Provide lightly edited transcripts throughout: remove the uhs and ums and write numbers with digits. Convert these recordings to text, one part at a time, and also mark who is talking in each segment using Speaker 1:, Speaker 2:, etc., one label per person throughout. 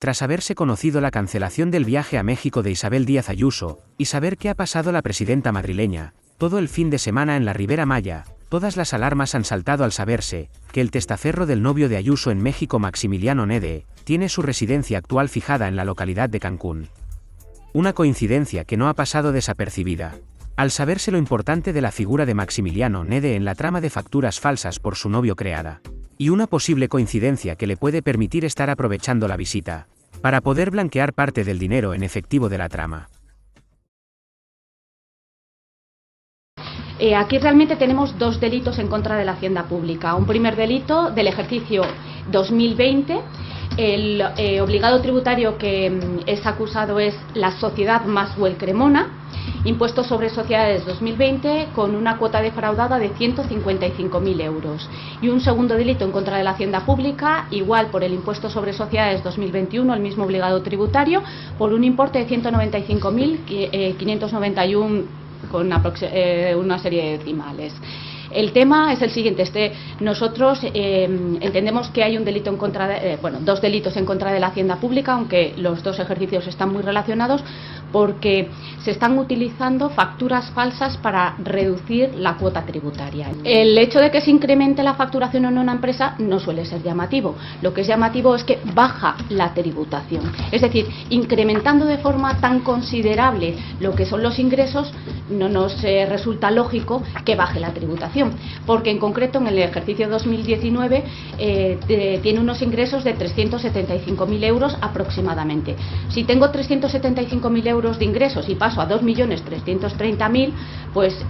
Speaker 1: Tras haberse conocido la cancelación del viaje a México de Isabel Díaz Ayuso, y saber qué ha pasado la presidenta madrileña, todo el fin de semana en la Ribera Maya, todas las alarmas han saltado al saberse que el testaferro del novio de Ayuso en México, Maximiliano Nede, tiene su residencia actual fijada en la localidad de Cancún. Una coincidencia que no ha pasado desapercibida. Al saberse lo importante de la figura de Maximiliano Nede en la trama de facturas falsas por su novio creada, y una posible coincidencia que le puede permitir estar aprovechando la visita, para poder blanquear parte del dinero en efectivo de la trama.
Speaker 2: Aquí realmente tenemos dos delitos en contra de la hacienda pública. Un primer delito del ejercicio 2020. El obligado tributario que es acusado es la sociedad Maxwell Cremona, impuesto sobre sociedades 2020 con una cuota defraudada de 155.000 euros. Y un segundo delito en contra de la hacienda pública, igual por el impuesto sobre sociedades 2021, el mismo obligado tributario, por un importe de 195.591 con una serie de decimales. El tema es el siguiente. Nosotros entendemos que hay un delito en contra de, dos delitos en contra de la hacienda pública, aunque los dos ejercicios están muy relacionados, porque se están utilizando facturas falsas para reducir la cuota tributaria. El hecho de que se incremente la facturación en una empresa no suele ser llamativo. Lo que es llamativo es que baja la tributación. Es decir, incrementando de forma tan considerable lo que son los ingresos, no nos resulta lógico que baje la tributación, porque en concreto en el ejercicio 2019 tiene unos ingresos de 375.000 euros aproximadamente. Si tengo 375.000 euros de ingresos y paso a 2.330.000, pues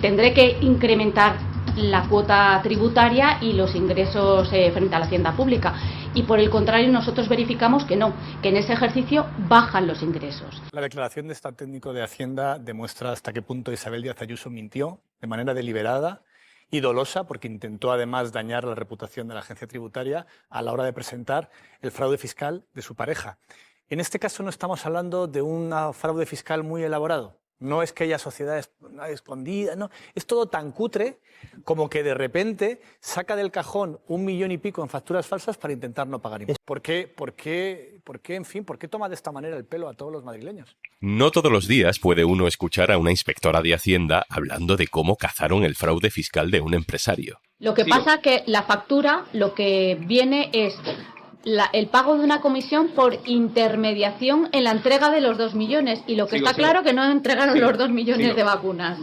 Speaker 2: tendré que incrementar la cuota tributaria y los ingresos frente a la hacienda pública. Y por el contrario, nosotros verificamos que no, que en ese ejercicio bajan los ingresos.
Speaker 3: La declaración de estado técnico de Hacienda demuestra hasta qué punto Isabel Díaz Ayuso mintió de manera deliberada y dolosa, porque intentó además dañar la reputación de la agencia tributaria a la hora de presentar el fraude fiscal de su pareja. En este caso no estamos hablando de un fraude fiscal muy elaborado. No es que haya sociedades escondidas, no. Es todo tan cutre como que de repente saca del cajón 1 millón y pico en facturas falsas para intentar no pagar impuestos. ¿Por qué toma de esta manera el pelo a todos los madrileños?
Speaker 4: No todos los días puede uno escuchar a una inspectora de Hacienda hablando de cómo cazaron el fraude fiscal de un empresario.
Speaker 2: Lo que pasa que la factura lo que viene es el pago de una comisión por intermediación en la entrega de los 2 millones. Y lo que está claro que no entregaron los 2 millones de vacunas.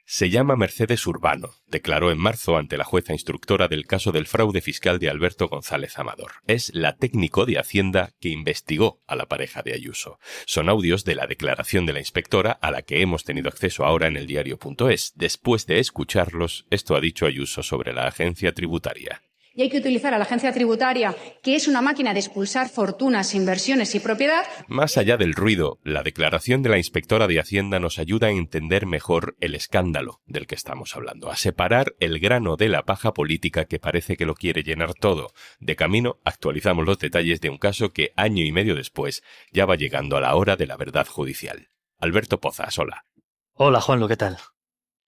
Speaker 4: Se llama Mercedes Urbano. Declaró en marzo ante la jueza instructora del caso del fraude fiscal de Alberto González Amador. Es la técnico de Hacienda que investigó a la pareja de Ayuso. Son audios de la declaración de la inspectora a la que hemos tenido acceso ahora en eldiario.es. Después de escucharlos, esto ha dicho Ayuso sobre la agencia tributaria.
Speaker 5: Y hay que utilizar a la agencia tributaria, que es una máquina de expulsar fortunas, inversiones y propiedad.
Speaker 4: Más allá del ruido, la declaración de la inspectora de Hacienda nos ayuda a entender mejor el escándalo del que estamos hablando, a separar el grano de la paja política que parece que lo quiere llenar todo. De camino, actualizamos los detalles de un caso que, año y medio después, ya va llegando a la hora de la verdad judicial. Alberto Pozas, hola.
Speaker 6: Hola, Juanlo, ¿qué tal?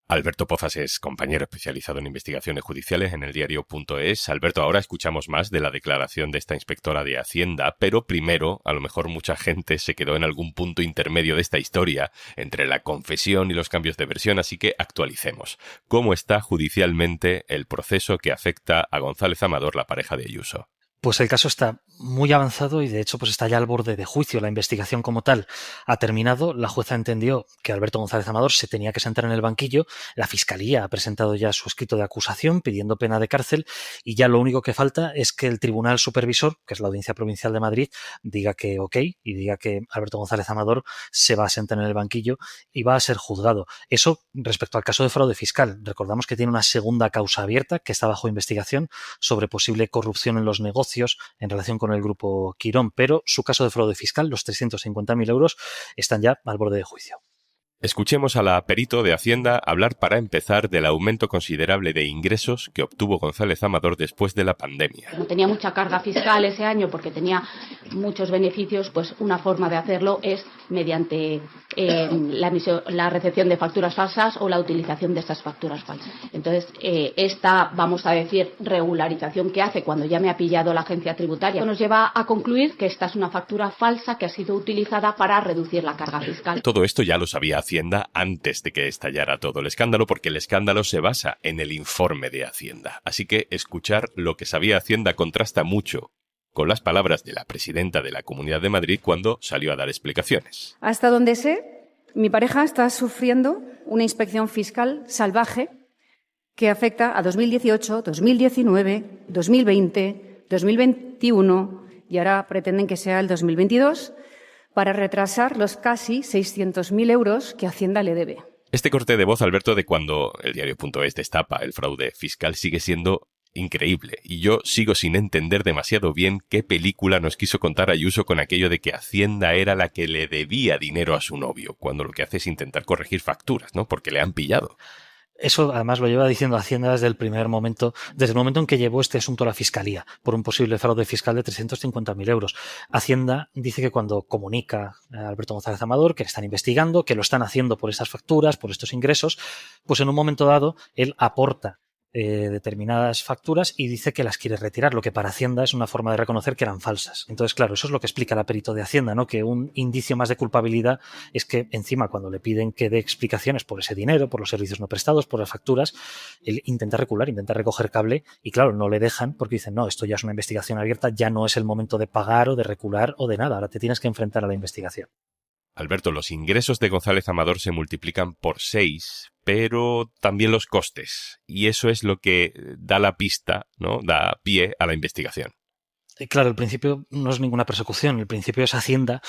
Speaker 4: Alberto Pozas es compañero especializado en investigaciones judiciales en eldiario.es. Alberto, ahora escuchamos más de la declaración de esta inspectora de Hacienda, pero primero, a lo mejor mucha gente se quedó en algún punto intermedio de esta historia, entre la confesión y los cambios de versión, así que actualicemos. ¿Cómo está judicialmente el proceso que afecta a González Amador, la pareja de Ayuso?
Speaker 6: Pues el caso está muy avanzado y de hecho pues está ya al borde de juicio. La investigación como tal ha terminado. La jueza entendió que Alberto González Amador se tenía que sentar en el banquillo. La Fiscalía ha presentado ya su escrito de acusación pidiendo pena de cárcel y ya lo único que falta es que el Tribunal Supervisor, que es la Audiencia Provincial de Madrid, diga que ok y diga que Alberto González Amador se va a sentar en el banquillo y va a ser juzgado. Eso respecto al caso de fraude fiscal. Recordamos que tiene una segunda causa abierta que está bajo investigación sobre posible corrupción en los negocios en relación con el grupo Quirón, pero su caso de fraude fiscal, los 350.000 euros, están ya al borde de juicio.
Speaker 4: Escuchemos a la perito de Hacienda hablar para empezar del aumento considerable de ingresos que obtuvo González Amador después de la pandemia.
Speaker 2: No tenía mucha carga fiscal ese año porque tenía muchos beneficios, pues una forma de hacerlo es mediante la recepción de facturas falsas o la utilización de estas facturas falsas. Entonces, esta, vamos a decir, regularización que hace cuando ya me ha pillado la agencia tributaria, nos lleva a concluir que esta es una factura falsa que ha sido utilizada para reducir la carga fiscal.
Speaker 4: Todo esto ya lo sabía Hacienda antes de que estallara todo el escándalo, porque el escándalo se basa en el informe de Hacienda. Así que escuchar lo que sabía Hacienda contrasta mucho con las palabras de la presidenta de la Comunidad de Madrid cuando salió a dar explicaciones.
Speaker 5: Hasta donde sé, mi pareja está sufriendo una inspección fiscal salvaje que afecta a 2018, 2019, 2020, 2021 y ahora pretenden que sea el 2022 para retrasar los casi 600.000 euros que Hacienda le debe.
Speaker 4: Este corte de voz, Alberto, de cuando el diario.es destapa el fraude fiscal sigue siendo increíble, y yo sigo sin entender demasiado bien qué película nos quiso contar Ayuso con aquello de que Hacienda era la que le debía dinero a su novio, cuando lo que hace es intentar corregir facturas, ¿no? Porque le han pillado.
Speaker 6: Eso además lo lleva diciendo Hacienda desde el momento en que llevó este asunto a la Fiscalía por un posible fraude fiscal de 350.000 euros. Hacienda dice que cuando comunica a Alberto González Amador que le están investigando, que lo están haciendo por estas facturas, por estos ingresos, pues en un momento dado él aporta determinadas facturas y dice que las quiere retirar, lo que para Hacienda es una forma de reconocer que eran falsas. Entonces, claro, eso es lo que explica el perito de Hacienda, ¿no? Que un indicio más de culpabilidad es que encima cuando le piden que dé explicaciones por ese dinero, por los servicios no prestados, por las facturas, él intenta recular, intenta recoger cable y claro, no le dejan porque dicen, no, esto ya es una investigación abierta, ya no es el momento de pagar o de recular o de nada, ahora te tienes que enfrentar a la investigación.
Speaker 4: Alberto, los ingresos de González Amador se multiplican por 6, pero también los costes. Y eso es lo que da la pista, ¿no? Da pie a la investigación.
Speaker 6: Claro, el principio no es ninguna persecución, el principio es Hacienda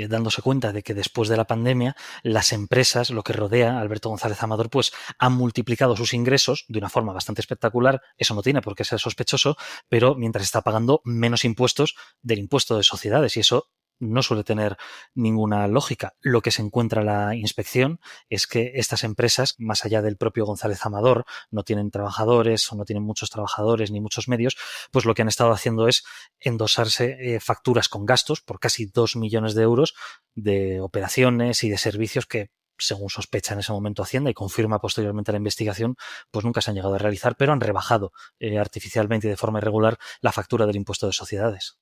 Speaker 6: dándose cuenta de que después de la pandemia las empresas, lo que rodea a Alberto González Amador, pues han multiplicado sus ingresos de una forma bastante espectacular. Eso no tiene por qué ser sospechoso, pero mientras está pagando menos impuestos del impuesto de sociedades y eso no suele tener ninguna lógica. Lo que se encuentra la inspección es que estas empresas, más allá del propio González Amador, no tienen trabajadores o no tienen muchos trabajadores ni muchos medios, pues lo que han estado haciendo es endosarse facturas con gastos por casi 2 millones de euros de operaciones y de servicios que, según sospecha en ese momento Hacienda y confirma posteriormente la investigación, pues nunca se han llegado a realizar, pero han rebajado artificialmente y de forma irregular la factura del impuesto de sociedades.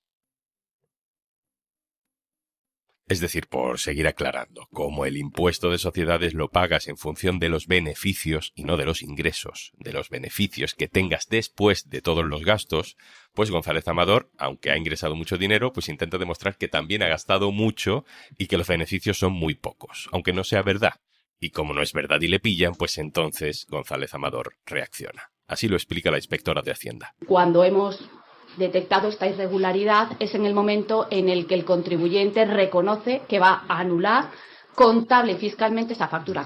Speaker 4: Es decir, por seguir aclarando, como el impuesto de sociedades lo pagas en función de los beneficios y no de los ingresos, de los beneficios que tengas después de todos los gastos, pues González Amador, aunque ha ingresado mucho dinero, pues intenta demostrar que también ha gastado mucho y que los beneficios son muy pocos, aunque no sea verdad. Y como no es verdad y le pillan, pues entonces González Amador reacciona. Así lo explica la inspectora de Hacienda.
Speaker 2: Cuando hemos detectado esta irregularidad es en el momento en el que el contribuyente reconoce que va a anular contable y fiscalmente esa factura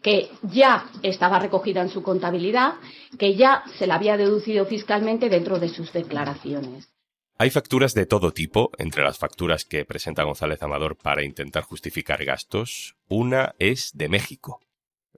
Speaker 2: que ya estaba recogida en su contabilidad, que ya se la había deducido fiscalmente dentro de sus declaraciones.
Speaker 4: Hay facturas de todo tipo, entre las facturas que presenta González Amador para intentar justificar gastos. Una es de México.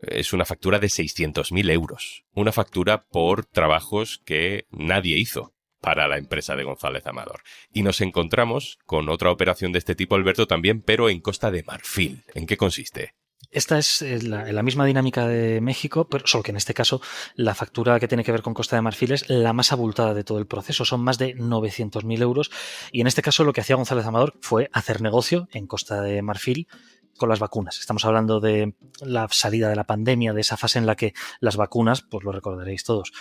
Speaker 4: Es una factura de 600.000 euros. Una factura por trabajos que nadie hizo para la empresa de González Amador. Y nos encontramos con otra operación de este tipo, Alberto, también, pero en Costa de Marfil. ¿En qué consiste?
Speaker 6: Esta es la misma dinámica de México, pero solo que en este caso la factura que tiene que ver con Costa de Marfil es la más abultada de todo el proceso. Son más de 900.000 euros y en este caso lo que hacía González Amador fue hacer negocio en Costa de Marfil con las vacunas. Estamos hablando de la salida de la pandemia, de esa fase en la que las vacunas, pues lo recordaréis todos,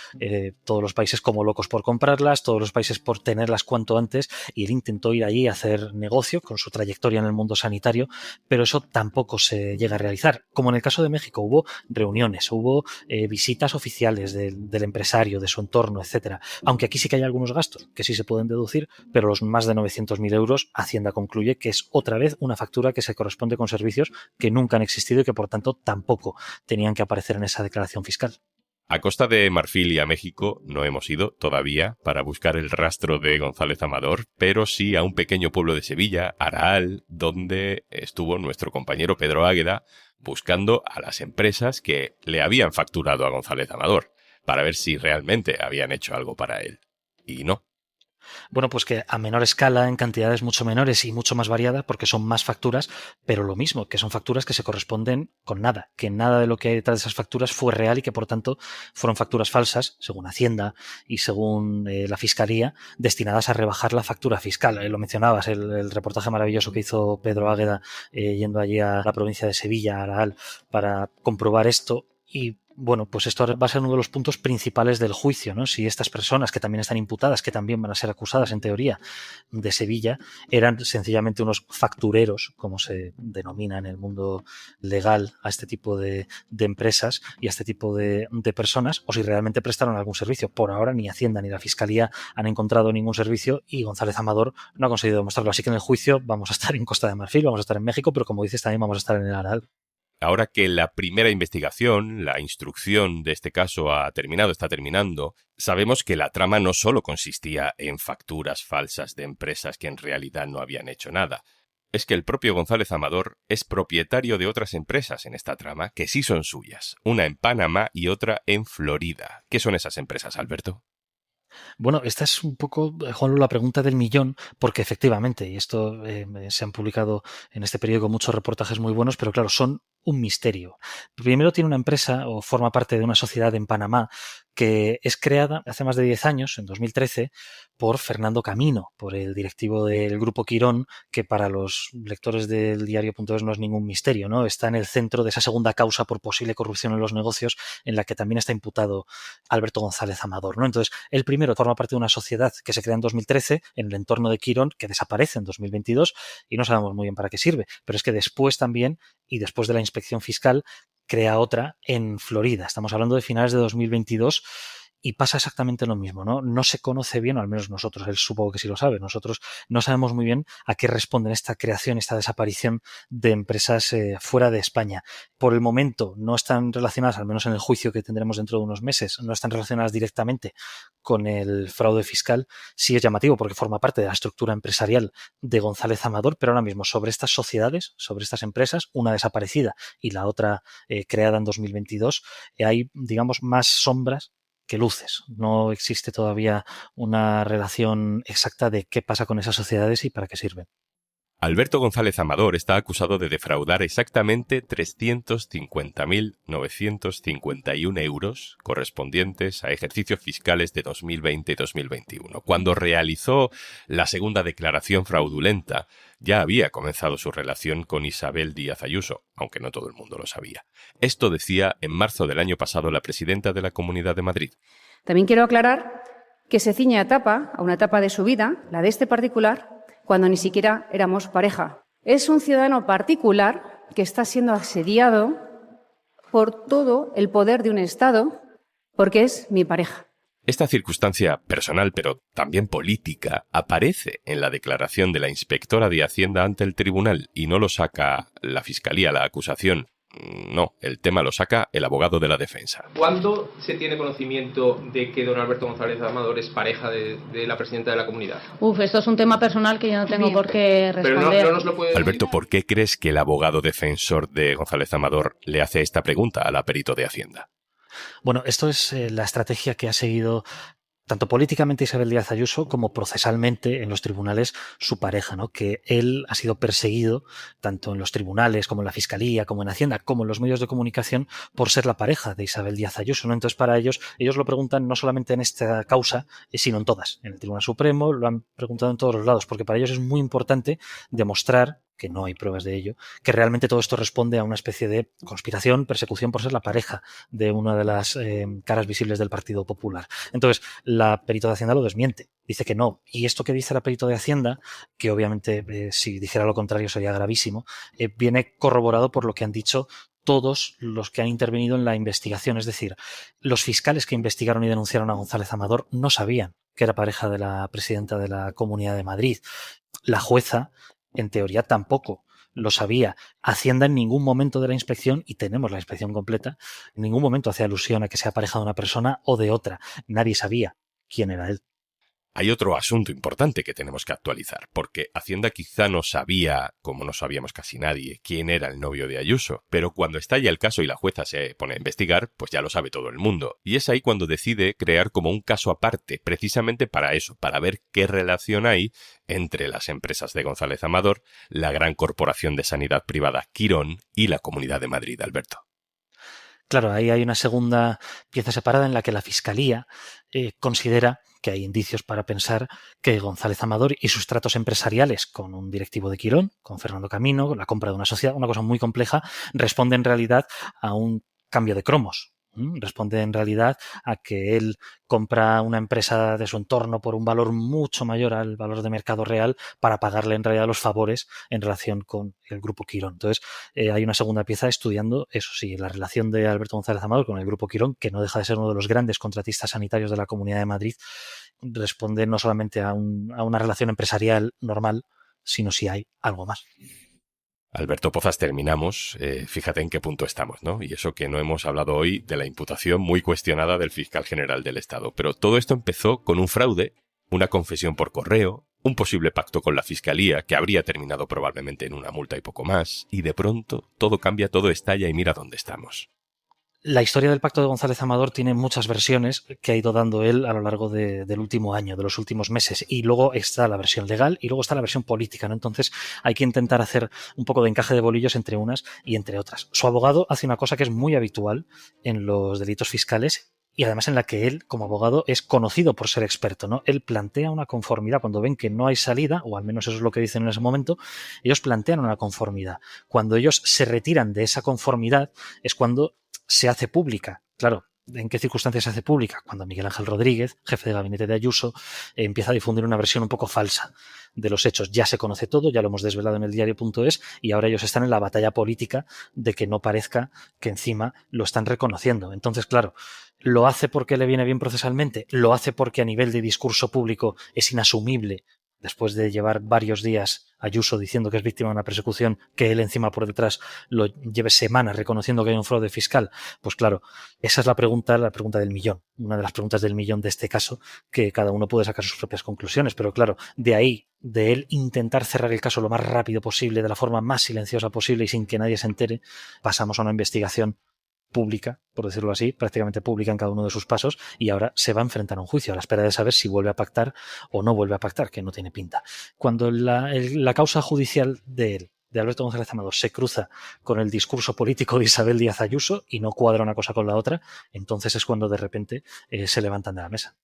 Speaker 6: todos los países como locos por comprarlas, todos los países por tenerlas cuanto antes, y él intentó ir allí a hacer negocio con su trayectoria en el mundo sanitario, pero eso tampoco se llega a realizar. Como en el caso de México, hubo reuniones, hubo visitas oficiales del empresario, de su entorno, etcétera. Aunque aquí sí que hay algunos gastos que sí se pueden deducir, pero los más de 900.000 euros, Hacienda concluye que es otra vez una factura que se corresponde con servicios que nunca han existido y que por tanto tampoco tenían que aparecer en esa declaración fiscal.
Speaker 4: A Costa de Marfil y a México no hemos ido todavía para buscar el rastro de González Amador, pero sí a un pequeño pueblo de Sevilla, Araal, donde estuvo nuestro compañero Pedro Águeda buscando a las empresas que le habían facturado a González Amador, para ver si realmente habían hecho algo para él. Y no.
Speaker 6: Bueno, pues que a menor escala, en cantidades mucho menores y mucho más variadas, porque son más facturas, pero lo mismo, que son facturas que se corresponden con nada, que nada de lo que hay detrás de esas facturas fue real y que por tanto fueron facturas falsas, según Hacienda y según la Fiscalía, destinadas a rebajar la factura fiscal. Lo mencionabas, el reportaje maravilloso que hizo Pedro Águeda yendo allí a la provincia de Sevilla, a Araal, para comprobar esto. Y bueno, pues esto va a ser uno de los puntos principales del juicio, ¿no? Si estas personas que también están imputadas, que también van a ser acusadas en teoría de Sevilla, eran sencillamente unos factureros, como se denomina en el mundo legal a este tipo de empresas y a este tipo de personas, o si realmente prestaron algún servicio. Por ahora ni Hacienda ni la Fiscalía han encontrado ningún servicio y González Amador no ha conseguido demostrarlo. Así que en el juicio vamos a estar en Costa de Marfil, vamos a estar en México, pero como dices también vamos a estar en el Aral.
Speaker 4: Ahora que la primera investigación, la instrucción de este caso está terminando, sabemos que la trama no solo consistía en facturas falsas de empresas que en realidad no habían hecho nada. Es que el propio González Amador es propietario de otras empresas en esta trama que sí son suyas, una en Panamá y otra en Florida. ¿Qué son esas empresas, Alberto?
Speaker 6: Bueno, esta es un poco, Juanlu, la pregunta del millón, porque efectivamente, y esto se han publicado en este periódico muchos reportajes muy buenos, pero claro, son un misterio. Primero tiene una empresa o forma parte de una sociedad en Panamá que es creada hace más de 10 años, en 2013, por Fernando Camino, por el directivo del Grupo Quirón, que para los lectores del diario.es no es ningún misterio, ¿no? Está en el centro de esa segunda causa por posible corrupción en los negocios en la que también está imputado Alberto González Amador, ¿no? Entonces, el primero forma parte de una sociedad que se crea en 2013 en el entorno de Quirón, que desaparece en 2022 y no sabemos muy bien para qué sirve, pero es que después también, y después de la inspección fiscal, crea otra en Florida. Estamos hablando de finales de 2022 y pasa exactamente lo mismo, ¿no? No se conoce bien, o al menos nosotros, él supongo que sí lo sabe, nosotros no sabemos muy bien a qué responden esta creación, esta desaparición de empresas fuera de España. Por el momento no están relacionadas, al menos en el juicio que tendremos dentro de unos meses, no están relacionadas directamente con el fraude fiscal. Sí es llamativo porque forma parte de la estructura empresarial de González Amador, pero ahora mismo sobre estas sociedades, sobre estas empresas, una desaparecida y la otra creada en 2022, hay, digamos, más sombras que luces. No existe todavía una relación exacta de qué pasa con esas sociedades y para qué sirven.
Speaker 4: Alberto González Amador está acusado de defraudar exactamente 350.951 euros correspondientes a ejercicios fiscales de 2020 y 2021. Cuando realizó la segunda declaración fraudulenta, ya había comenzado su relación con Isabel Díaz Ayuso, aunque no todo el mundo lo sabía. Esto decía en marzo del año pasado la presidenta de la Comunidad de Madrid.
Speaker 5: También quiero aclarar que se ciñe a una etapa de su vida, la de este particular, cuando ni siquiera éramos pareja. Es un ciudadano particular que está siendo asediado por todo el poder de un Estado porque es mi pareja.
Speaker 4: Esta circunstancia personal, pero también política, aparece en la declaración de la inspectora de Hacienda ante el tribunal y no lo saca la Fiscalía, la acusación. No, el tema lo saca el abogado de la defensa.
Speaker 7: ¿Cuándo se tiene conocimiento de que don Alberto González Amador es pareja de la presidenta de la comunidad?
Speaker 2: Esto es un tema personal que yo no tengo por qué responder.
Speaker 7: Pero no nos lo puede decir.
Speaker 4: Alberto, ¿por qué crees que el abogado defensor de González Amador le hace esta pregunta al perito de Hacienda?
Speaker 6: Bueno, esto es la estrategia que ha seguido tanto políticamente Isabel Díaz Ayuso como procesalmente en los tribunales su pareja, ¿no? Que él ha sido perseguido tanto en los tribunales como en la Fiscalía, como en Hacienda, como en los medios de comunicación por ser la pareja de Isabel Díaz Ayuso, ¿no? Entonces para ellos lo preguntan no solamente en esta causa, sino en todas. En el Tribunal Supremo lo han preguntado en todos los lados, porque para ellos es muy importante demostrar, que no hay pruebas de ello, que realmente todo esto responde a una especie de conspiración, persecución por ser la pareja de una de las caras visibles del Partido Popular. Entonces, la perito de Hacienda lo desmiente, dice que no. Y esto que dice la perito de Hacienda, que obviamente si dijera lo contrario sería gravísimo, viene corroborado por lo que han dicho todos los que han intervenido en la investigación. Es decir, los fiscales que investigaron y denunciaron a González Amador no sabían que era pareja de la presidenta de la Comunidad de Madrid. La jueza, en teoría, tampoco lo sabía. Hacienda en ningún momento de la inspección, y tenemos la inspección completa, en ningún momento hacía alusión a que sea pareja de una persona o de otra. Nadie sabía quién era él.
Speaker 4: hay otro asunto importante que tenemos que actualizar, porque Hacienda quizá no sabía, como no sabíamos casi nadie, quién era el novio de Ayuso, pero cuando estalla el caso y la jueza se pone a investigar, pues ya lo sabe todo el mundo. Y es ahí cuando decide crear como un caso aparte, precisamente para eso, para ver qué relación hay entre las empresas de González Amador, la gran corporación de sanidad privada Quirón y la Comunidad de Madrid, Alberto.
Speaker 6: Claro, ahí hay una segunda pieza separada en la que la Fiscalía considera que hay indicios para pensar que González Amador y sus tratos empresariales con un directivo de Quirón, con Fernando Camino, la compra de una sociedad, una cosa muy compleja, responde en realidad a un cambio de cromos. Responde en realidad a que él compra una empresa de su entorno por un valor mucho mayor al valor de mercado real para pagarle en realidad los favores en relación con el grupo Quirón. Entonces hay una segunda pieza estudiando, eso sí, la relación de Alberto González Amador con el grupo Quirón, que no deja de ser uno de los grandes contratistas sanitarios de la Comunidad de Madrid. Responde no solamente a una relación empresarial normal, sino si hay algo más.
Speaker 4: Alberto Pozas, terminamos. Fíjate en qué punto estamos, ¿no? Y eso que no hemos hablado hoy de la imputación muy cuestionada del fiscal general del Estado. Pero todo esto empezó con un fraude, una confesión por correo, un posible pacto con la Fiscalía, que habría terminado probablemente en una multa y poco más. Y de pronto todo cambia, todo estalla y mira dónde estamos.
Speaker 6: La historia del pacto de González Amador tiene muchas versiones que ha ido dando él a lo largo del último año, de los últimos meses. Y luego está la versión legal y luego está la versión política, ¿no? Entonces hay que intentar hacer un poco de encaje de bolillos entre unas y entre otras. Su abogado hace una cosa que es muy habitual en los delitos fiscales y además en la que él, como abogado, es conocido por ser experto, ¿no? Él plantea una conformidad cuando ven que no hay salida, o al menos eso es lo que dicen en ese momento, ellos plantean una conformidad. Cuando ellos se retiran de esa conformidad es cuando se hace pública. Claro, ¿en qué circunstancias se hace pública? Cuando Miguel Ángel Rodríguez, jefe de gabinete de Ayuso, empieza a difundir una versión un poco falsa de los hechos. Ya se conoce todo, ya lo hemos desvelado en el diario.es y ahora ellos están en la batalla política de que no parezca que encima lo están reconociendo. Entonces, claro, ¿lo hace porque le viene bien procesalmente? ¿Lo hace porque a nivel de discurso público es inasumible? Después de llevar varios días Ayuso diciendo que es víctima de una persecución, que él encima por detrás lo lleve semanas reconociendo que hay un fraude fiscal, pues claro, esa es la pregunta del millón, una de las preguntas del millón de este caso, que cada uno puede sacar sus propias conclusiones, pero claro, de ahí, de él intentar cerrar el caso lo más rápido posible, de la forma más silenciosa posible y sin que nadie se entere, pasamos a una investigación pública, por decirlo así, prácticamente pública en cada uno de sus pasos, y ahora se va a enfrentar a un juicio a la espera de saber si vuelve a pactar o no vuelve a pactar, que no tiene pinta. Cuando la causa judicial de él, de Alberto González Amador, se cruza con el discurso político de Isabel Díaz Ayuso y no cuadra una cosa con la otra, entonces es cuando de repente se levantan de la mesa.